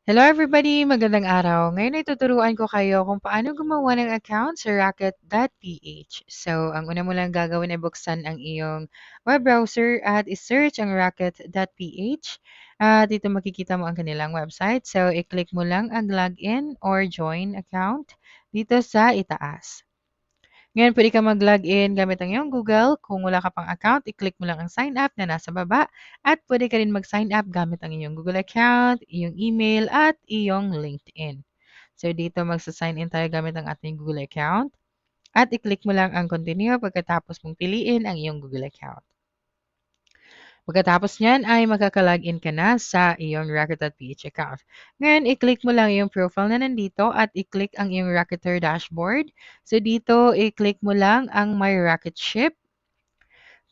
Hello everybody! Magandang araw. Ngayon ay tuturuan ko kayo kung paano gumawa ng account sa Rocket.ph. So, ang una mo lang gagawin ay buksan ang iyong web browser at isearch ang Rocket.ph. At dito makikita mo ang kanilang website. So, i-click mo lang ang login or join account dito sa itaas. Ngayon, pwede ka mag-login gamit ang iyong Google. Kung wala ka pang account, i-click mo lang ang sign up na nasa baba. At pwede ka rin mag-sign up gamit ang iyong Google account, iyong email, at iyong LinkedIn. So, dito magsa-sign in tayo gamit ang ating Google account. At i-click mo lang ang continue pagkatapos mong piliin ang iyong Google account. Pagkatapos niyan ay magkaka-login ka na sa iyong Rocket.ph account. Ngayon, i-click mo lang yung profile na nandito at i-click ang iyong Rocketer dashboard. So dito, i-click mo lang ang My Rocket Ship.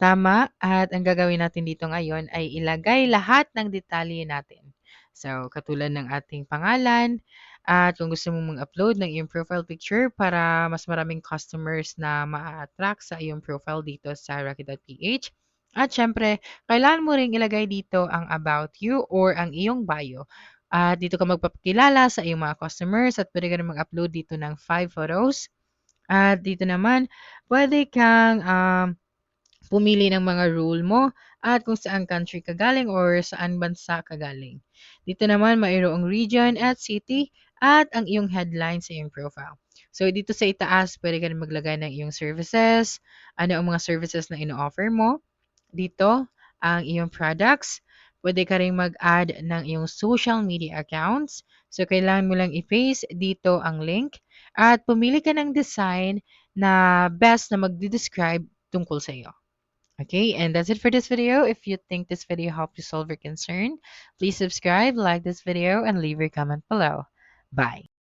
Tama. At ang gagawin natin dito ngayon ay ilagay lahat ng detalye natin. So, katulad ng ating pangalan, at kung gusto mong mag-upload ng iyong profile picture para mas maraming customers na ma-attract sa iyong profile dito sa Rocket.ph. At syempre, kailangan mo ring ilagay dito ang about you or ang iyong bio. At dito ka magpapakilala sa iyong mga customers at pwede ka rin mag-upload dito ng 5 photos. At dito naman, pwede kang pumili ng mga rule mo at kung saan country ka galing or saan bansa ka galing. Dito naman mayroong region at city at ang iyong headline sa iyong profile. So dito sa itaas, pwede ka rin maglagay ng iyong services, ano ang mga services na ino-offer mo. Dito, ang iyong products. Pwede ka rin mag-add ng iyong social media accounts. So kailangan mo lang i-paste dito ang link at pumili ka ng design na best na magde-describe tungkol sa iyo. Okay, and that's it for this video. If you think this video helped you solve your concern, please subscribe, like this video, and leave your comment below. Bye.